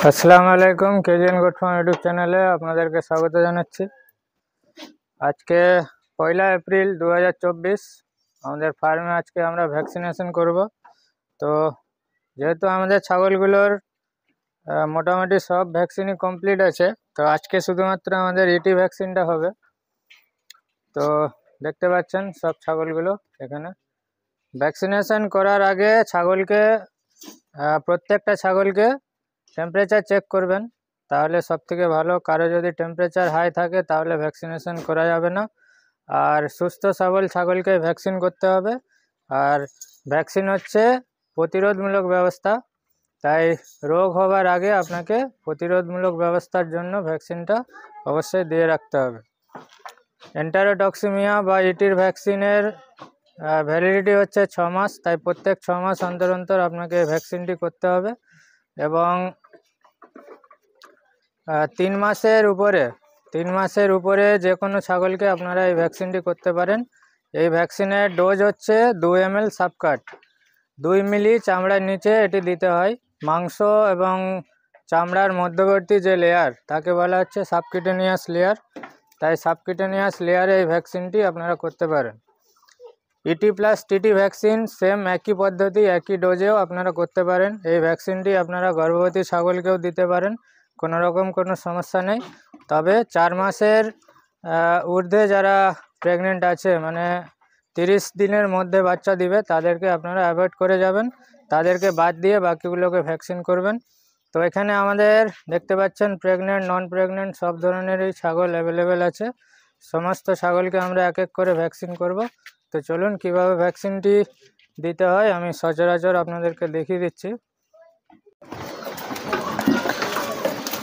আসসালামু আলাইকুম, KGN goat farm YouTube চ্যানেলে আপনাদেরকে স্বাগত জানাচ্ছি। আজকে 1 এপ্রিল 2024 আমাদের ফার্মে আজকে আমরা ভ্যাকসিনেশন করব। তো যেহেতু আমাদের ছাগলগুলোর মোটামুটি সব ভ্যাকসিনই কমপ্লিট আছে, তো আজকে শুধুমাত্র আমাদের ইটি ভ্যাকসিনটা হবে। তো দেখতে পাচ্ছেন সব ছাগলগুলো এখানে। ভ্যাকসিনেশন করার আগে প্রত্যেকটা ছাগলকে টেম্পারেচার চেক করবেন, তাহলে সবথেকে ভালো। কারো যদি টেম্পারেচার হাই থাকে তাহলে ভ্যাকসিনেশন করা যাবে না। আর সুস্থ সবল ছাগলকে ভ্যাকসিন করতে হবে। আর ভ্যাকসিন হচ্ছে প্রতিরোধমূলক ব্যবস্থা, তাই রোগ হবার আগে আপনাকে প্রতিরোধমূলক ব্যবস্থার জন্য ভ্যাকসিনটা অবশ্যই দিয়ে রাখতে হবে। এন্টারোটক্সিমিয়া বা ইটির ভ্যাকসিনের ভ্যালিডিটি হচ্ছে 6 মাস, তাই প্রত্যেক 6 মাস অন্তর অন্তর আপনাকে ভ্যাকসিনটি করতে হবে। এবং 3 মাসের উপরে যে কোনো ছাগলকে আপনারা এই ভ্যাকসিনটি করতে পারেন। এই ভ্যাকসিনের ডোজ হচ্ছে 2 ml সাবকাট, 2 মিলি চামড়ার নিচে এটি দিতে হয়। মাংস এবং চামড়ার মধ্যবর্তী যে লেয়ার তাকে বলা হচ্ছে সাবকিউটেনিয়াস লেয়ার, তাই সাবকিউটেনিয়াস লেয়ারে এই ভ্যাকসিনটি আপনারা করতে পারেন। ইটি প্লাস টিটি ভ্যাকসিন সেম একই পদ্ধতি, একই ডোজেও আপনারা করতে পারেন। এই ভ্যাকসিনটি আপনারা গর্ভবতী ছাগলকেও দিতে পারেন, কোনো রকম কোনো সমস্যা নেই। তবে 4 মাসের ঊর্ধ্বে যারা প্রেগনেন্ট আছে, মানে 30 দিনের মধ্যে বাচ্চা দিবে, তাদেরকে আপনারা অ্যাভয়েড করে যাবেন। তাদেরকে বাদ দিয়ে বাকিগুলোকে ভ্যাকসিন করবেন। তো এখানে আমাদের দেখতে পাচ্ছেন প্রেগনেন্ট, নন প্রেগনেন্ট সব ধরনেরই ছাগল অ্যাভেলেবেল আছে। সমস্ত ছাগলকে আমরা এক এক করে ভ্যাকসিন করব। তো চলুন কিভাবে ভ্যাকসিনটি দিতে হয় আমি সচরাচর আপনাদেরকে দেখিয়ে দিচ্ছি।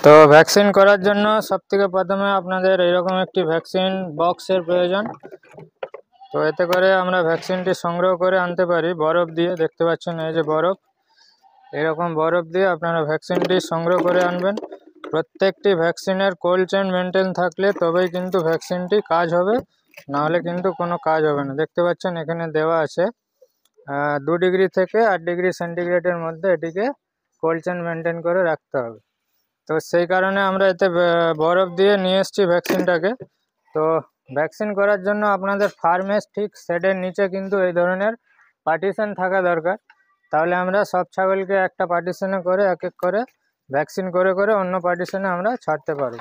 তো ভ্যাকসিন করার জন্য সবথেকে প্রথমে আপনাদের এইরকম একটি ভ্যাকসিন বক্সের প্রয়োজন। তো এতে করে আমরা ভ্যাকসিনটি সংগ্রহ করে আনতে পারি বরফ দিয়ে। দেখতে পাচ্ছেন এই যে বরফ, এরকম বরফ দিয়ে আপনারা ভ্যাকসিনটি সংগ্রহ করে আনবেন। প্রত্যেকটি ভ্যাকসিনের কোল্ড চেইন মেনটেন থাকলে তবেই কিন্তু ভ্যাকসিনটি কাজ হবে, নাহলে কিন্তু কোনো কাজ হবে না। দেখতে পাচ্ছেন এখানে দেওয়া আছে 2 ডিগ্রি থেকে 8 ডিগ্রি সেন্টিগ্রেডের মধ্যে এটিকে কোল্ড চেইন মেনটেন করে রাখতে হবে। তো সেই কারণে আমরা এতে বরফ দিয়ে নিয়ে এসেছি ভ্যাকসিনটাকে। তো ভ্যাকসিন করার জন্য আপনাদের ফার্মের ঠিক শেডের নিচে কিন্তু এই ধরনের পার্টিশন থাকা দরকার, তাহলে আমরা সব ছাগলকে একটা পার্টিশনে করে এক এক করে ভ্যাকসিন করে করে অন্য পার্টিশনে আমরা ছাড়তে পারব।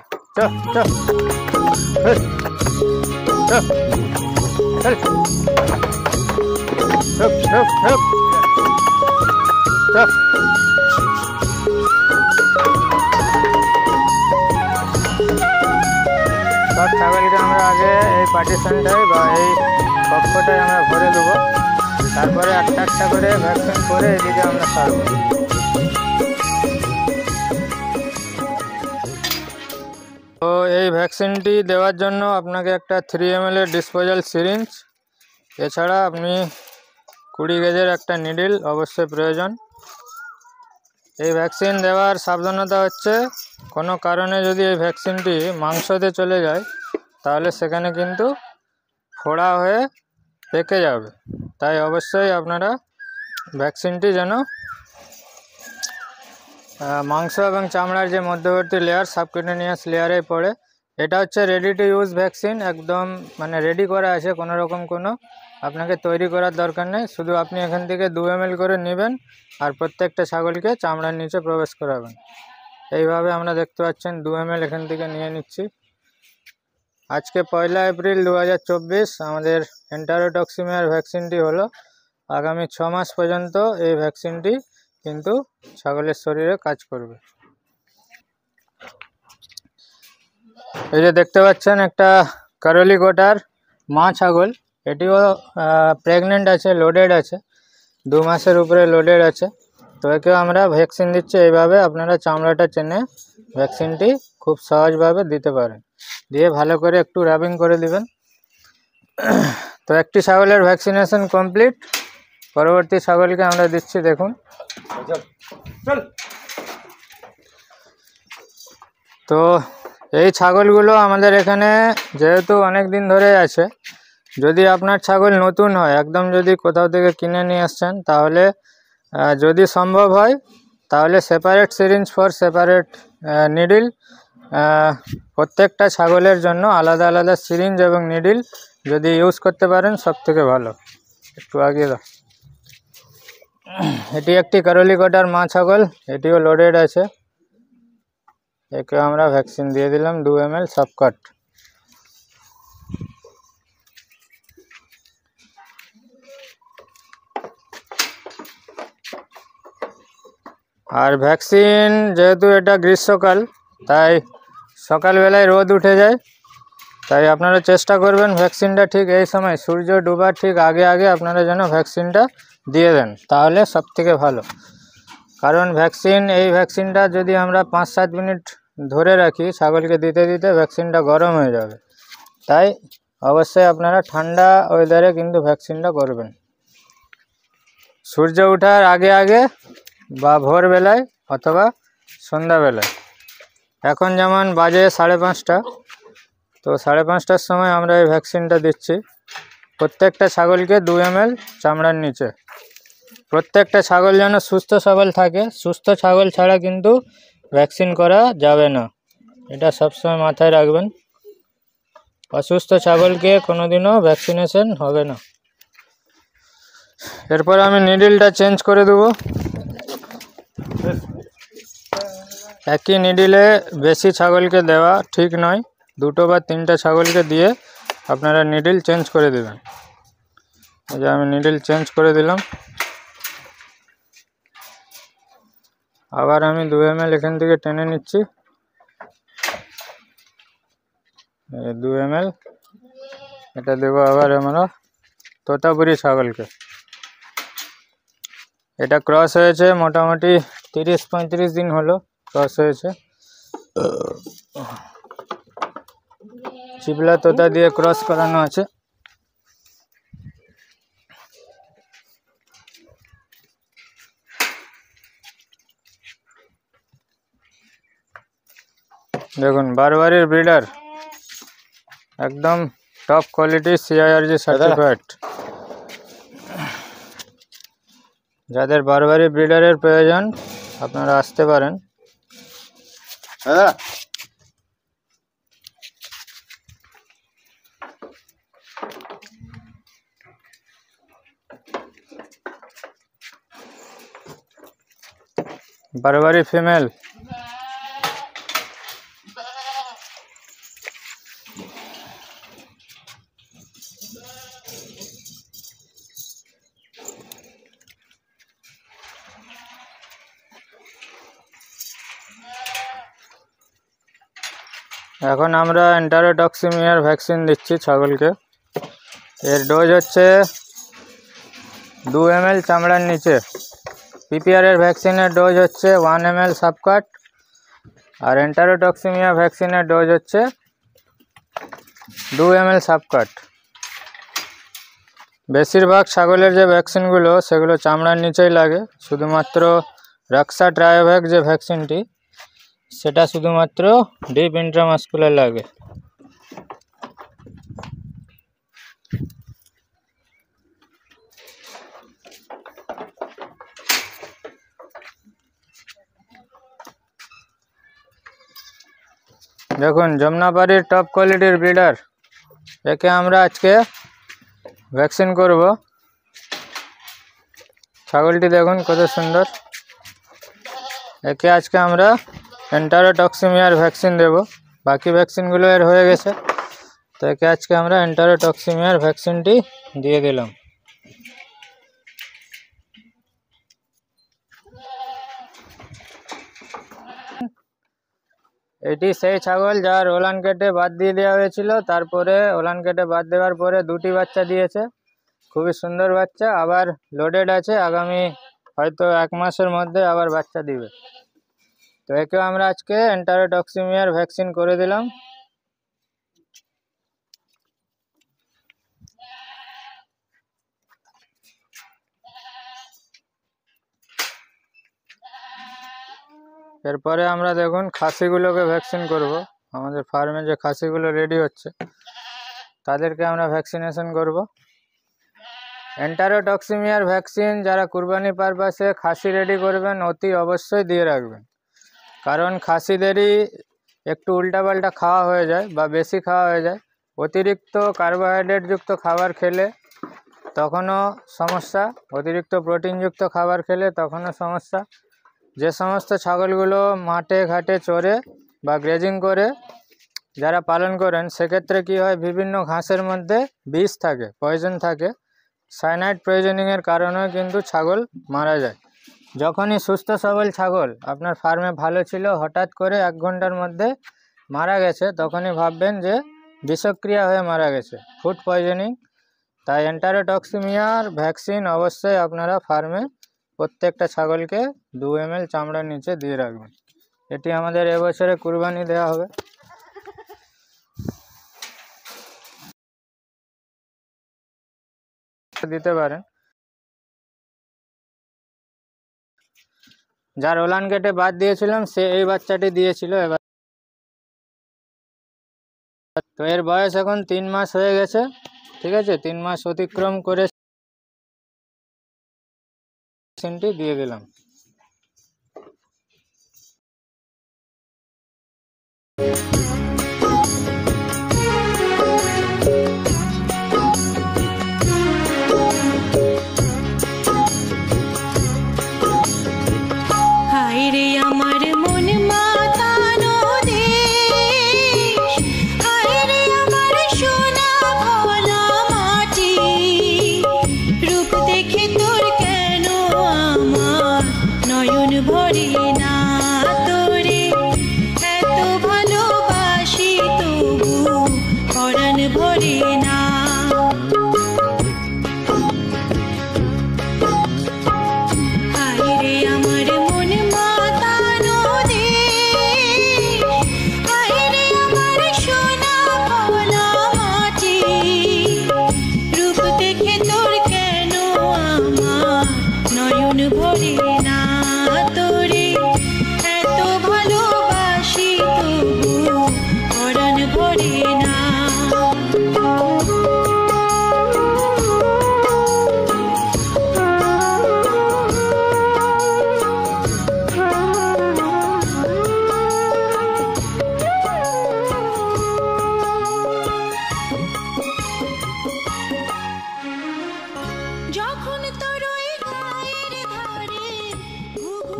সব ছাগলকে আমরা আগে এই পার্টিশনটাই বা এই কক্ষটাই আমরা ভরে দেবো, তারপরে একটা একটা করে ভ্যাকসিন করে এদিকে আমরা ছাড়ব। তো এই ভ্যাকসিনটি দেওয়ার জন্য আপনাকে একটা 3 ml এর ডিসপোজাল সিরিঞ্জ, এছাড়া আপনি 20 গেজের একটা নিডল অবশ্যই প্রয়োজন। এই ভ্যাকসিন দেওয়ার সাবধানতা হচ্ছে, কোনো কারণে যদি এই ভ্যাকসিনটি মাংসতে চলে যায় তাহলে সেখানে কিন্তু ফোড়া হয়ে পেকে যাবে। তাই অবশ্যই আপনারা ভ্যাকসিনটি যেন মাংস এবং চামড়ার যে মধ্যবর্তী লেয়ার সাবকিউটেনিয়াস লেয়ারে পড়ে। এটা হচ্ছে রেডি টু ইউজ ভ্যাকসিন, একদম মানে রেডি করা আছে, কোনো রকম কোনো আপনাকে তৈরি করার দরকার নেই। শুধু আপনি এখান থেকে 2 ml করে নেবেন আর প্রত্যেকটা ছাগলকে চামড়ার নিচে প্রবেশ করাবেন। এইভাবে আমরা দেখতে পাচ্ছেন 2 ml এখান থেকে নিয়ে নিচ্ছি। আজকে 1 এপ্রিল 2024 আমাদের এন্টারোটক্সিমিয়ার ভ্যাকসিনটি হলো। আগামী 6 মাস পর্যন্ত এই ভ্যাকসিনটি কিন্তু ছাগলের শরীরে কাজ করবে। এই যে দেখতে পাচ্ছেন একটা কারলি কোটার মা ছাগল, এটিও প্রেগনেন্ট আছে, লোডেড আছে, 2 মাসের উপরে লোডেড আছে। তো একেও আমরা ভ্যাকসিন দিচ্ছি। এইভাবে আপনারা চামড়াটা চেনে ভ্যাকসিনটি খুব সহজভাবে দিতে পারেন, দিয়ে ভালো করে একটু রাবিং করে দিবেন। তো একটি ছাগলের ভ্যাকসিনেশন কমপ্লিট, পরবর্তী ছাগলকে আমরা দিচ্ছি। দেখুন, তো এই ছাগলগুলো আমাদের এখানে যেহেতু অনেক দিন ধরে আছে, যদি আপনার ছাগল নতুন হয়, একদম যদি কোথাও থেকে কিনে নিয়ে আসছেন, তাহলে যদি সম্ভব হয় তাহলে separate syringe for separate needle, প্রত্যেকটা ছাগলের জন্য আলাদা আলাদা সিরিঞ্জ এবং নিডিল যদি ইউজ করতে পারেন সব থেকে ভালো। একটু আগিয়ে দাও। এটি একটি কারলিকটার মা ছাগল, এটিও লোডেড আছে। একে আমরা ভ্যাকসিন দিয়ে দিলাম 2 ml সাবকাট। আর ভ্যাকসিন যেহেতু এটা গ্রীষ্মকাল, তাই সকালবেলায় রোদ উঠে যায়, তাই আপনারা চেষ্টা করবেন ভ্যাকসিনটা ঠিক এই সময় সূর্য ডোবার ঠিক আগে আগে আপনারা যেন ভ্যাকসিনটা দিয়ে দেন, তাহলে সব থেকে ভালো। কারণ এই ভ্যাকসিনটা যদি আমরা 5-7 মিনিট ধরে রাখি ছাগলকে দিতে দিতে ভ্যাকসিনটা গরম হয়ে যাবে। তাই অবশ্যই আপনারা ঠান্ডা ওয়েদারে কিন্তু ভ্যাকসিনটা করবেন, সূর্য ওঠার আগে আগে বা ভোরবেলায় অথবা সন্ধ্যাবেলায়। এখন যেমন বাজে 5:30, তো 5:30টার সময় আমরা এই ভ্যাকসিনটা দিচ্ছি প্রত্যেকটা ছাগলকে 2 ml চামড়ার নিচে। প্রত্যেকটা ছাগল যেন সুস্থ সবল থাকে, সুস্থ ছাগল ছাড়া কিন্তু ভ্যাকসিন করা যাবে না, এটা সবসময় মাথায় রাখবেন। অসুস্থ ছাগলকে কোনোদিনও ভ্যাকসিনেশন হবে না। এরপর আমি নিডিলটা চেঞ্জ করে দেবো। একই নিডিলে বেশি ছাগলকে দেওয়া ঠিক নয়, 2 বা 3টা ছাগলকে দিয়ে আপনারা নিডিল চেঞ্জ করে দেবেন। এই যে আমি নিডিল চেঞ্জ করে দিলাম। আবার আমি 2 ml এখান থেকে টেনে নিচ্ছি, 2 ml এটা দেবো আবার আমরা তোতাপুরি ছাগলকে। এটা ক্রস হয়েছে মোটামুটি 30-35 দিন হলো ক্রস হয়েছে। চিবলা তোতা দিয়ে ক্রস করানো আছে। দেখুন বারবারির ব্রিডার, একদম টপ কোয়ালিটি CIRG সার্টিফাইড। যাদের বারবারি ব্রিডারের প্রয়োজন আপনারা আসতে পারেন। বারবারি ফিমেল, এখন আমরা এন্টারোটক্সিমিয়ার ভ্যাকসিন দিচ্ছি ছাগলকে। এর ডোজ হচ্ছে 2 ml চামড়ার নিচে। PPR এর ভ্যাকসিনের ডোজ হচ্ছে 1 ml সাবকাট, আর এন্টারোটক্সিমিয়া ভ্যাকসিনের ডোজ হচ্ছে 2 ml সাবকাট। বেশিরভাগ ছাগলের যে ভ্যাকসিনগুলো সেগুলো চামড়ার নিচেই লাগে, শুধুমাত্র রাক্সা ট্রায়োভ্যাক যে ভ্যাকসিনটি সেটা শুধুমাত্র ডিপ ইন্ট্রামাস্কুলার লাগে। দেখুন যমুনাপাড়ির টপ কোয়ালিটির ব্রিডার, একে আমরা আজকে ভ্যাকসিন করব। ছাগলটি দেখুন কত সুন্দর। একে আজকে আমরা এন্টারোটক্সিমিয়ার ভ্যাকসিন দেব, বাকি ভ্যাকসিনগুলো এর হয়ে গেছে, তো একে আজকে আমরা এন্টারোটক্সিমিয়ার ভ্যাকসিনটি দিয়ে দিলাম। এটি সেই ছাগল যার ওলান কেটে বাদ দিয়ে দেওয়া হয়েছিল, তারপরে ওলান কেটে বাদ দেওয়ার পরে 2টি বাচ্চা দিয়েছে, খুবই সুন্দর বাচ্চা। আবার লোডেড আছে, আগামী হয়তো 1 মাসের মধ্যে আবার বাচ্চা দিবে। তো একেও আমরা আজকে এন্টারোটক্সিমিয়ার ভ্যাকসিন করে দিলাম। এরপরে আমরা দেখুন খাসিগুলোকে ভ্যাকসিন করব। আমাদের ফার্মে যে খাসিগুলো রেডি হচ্ছে তাদেরকে আমরা ভ্যাকসিনেশন করব। এন্টারোটক্সিমিয়ার ভ্যাকসিন যারা কুরবানি পারপাসে খাসি রেডি করবেন অতি অবশ্যই দিয়ে রাখবেন, কারণ খাসিদেরই একটু উল্টাপাল্টা খাওয়া হয়ে যায় বা বেশি খাওয়া হয়ে যায়, অতিরিক্ত কার্বোহাইড্রেটযুক্ত খাবার খেলে তখনও সমস্যা, অতিরিক্ত প্রোটিনযুক্ত খাবার খেলে তখনও সমস্যা। যে সমস্ত ছাগলগুলো মাঠে ঘাটে চড়ে বা গ্রেজিং করে যারা পালন করেন, সেক্ষেত্রে কি হয়, বিভিন্ন ঘাসের মধ্যে বিষ থাকে, পয়জন থাকে, সায়ানাইড পয়জনিংয়ের কারণেও কিন্তু ছাগল মারা যায়। যখনই সুস্থ সবল ছাগল আপনার ফার্মে ভালো ছিল, হঠাৎ করে 1 ঘন্টার মধ্যে মারা গেছে, তখনই ভাববেন যে বিষক্রিয়া হয়ে মারা গেছে, ফুড পয়জনিং। তাই এন্টারোটক্সিমিয়ার ভ্যাকসিন অবশ্যই আপনারা ফার্মে প্রত্যেকটা ছাগলকে 2 ml চামড়ার নিচে দিয়ে রাখবেন। এটি আমাদের এবছরে কুরবানি দেওয়া হবে। দিতে পারেন। যার ওলান কেটে বাদ দিয়েছিলাম সে এই বাচ্চাটি দিয়েছিল এবার। তো এর বয়স এখন 3 মাস হয়ে গেছে, ঠিক আছে, 3 মাস অতিক্রম করে ভ্যাকসিনটি দিয়ে দিলাম।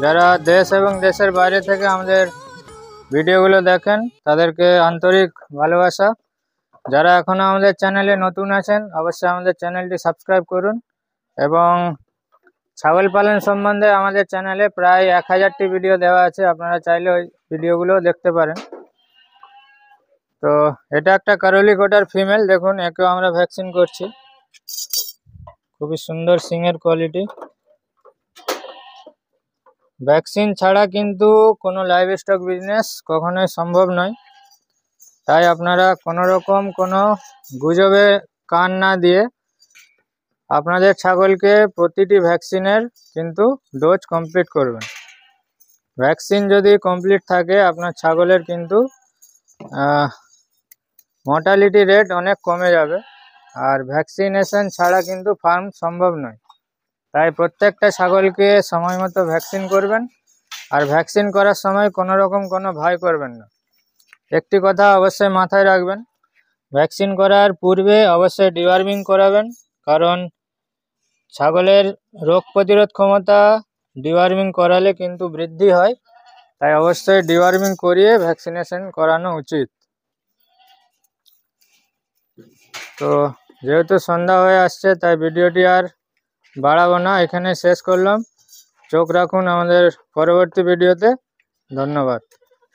যারা দেশ এবং দেশের বাইরে থেকে আমাদের ভিডিওগুলো দেখেন তাদেরকে আন্তরিক ভালোবাসা। যারা এখনও আমাদের চ্যানেলে নতুন আছেন অবশ্যই আমাদের চ্যানেলটি সাবস্ক্রাইব করুন, এবং ছাগল পালন সম্বন্ধে আমাদের চ্যানেলে প্রায় 1000টি ভিডিও দেওয়া আছে, আপনারা চাইলে ওই ভিডিওগুলো দেখতে পারেন। তো এটা একটা কারলি কোটার ফিমেল, দেখুন একেও আমরা ভ্যাকসিন করছি, খুবই সুন্দর সিংয়ের কোয়ালিটি। ভ্যাকসিন ছাড়া কিন্তু কোনো লাইভ স্টক বিজনেস কখনোই সম্ভব নয়, তাই আপনারা কোনো রকম কোনো গুজবে কান না দিয়ে আপনাদের ছাগলকে প্রতিটি ভ্যাকসিনের কিন্তু ডোজ কমপ্লিট করবেন। ভ্যাকসিন যদি কমপ্লিট থাকে আপনার ছাগলের কিন্তু মর্টালিটি রেট অনেক কমে যাবে, আর ভ্যাকসিনেশন ছাড়া কিন্তু ফার্ম সম্ভব নয়। তাই প্রত্যেকটা ছাগলকে সময় মতো ভ্যাকসিন করবেন, আর ভ্যাকসিন করার সময় কোনো রকম কোনো ভয় করবেন না। একটি কথা অবশ্যই মাথায় রাখবেন, ভ্যাকসিন করার পূর্বে অবশ্যই ডিওয়ার্মিং করাবেন, কারণ ছাগলের রোগ প্রতিরোধ ক্ষমতা ডিওয়ার্মিং করালে কিন্তু বৃদ্ধি হয়, তাই অবশ্যই ডিওয়ার্মিং করিয়ে ভ্যাকসিনেশন করানো উচিত। তো যেহেতু সন্ধ্যা হয়ে আসছে তাই ভিডিওটি আর বাড়াবো না, এখানে শেষ করলাম। চোখ রাখুন আমাদের পরবর্তী ভিডিওতে। ধন্যবাদ।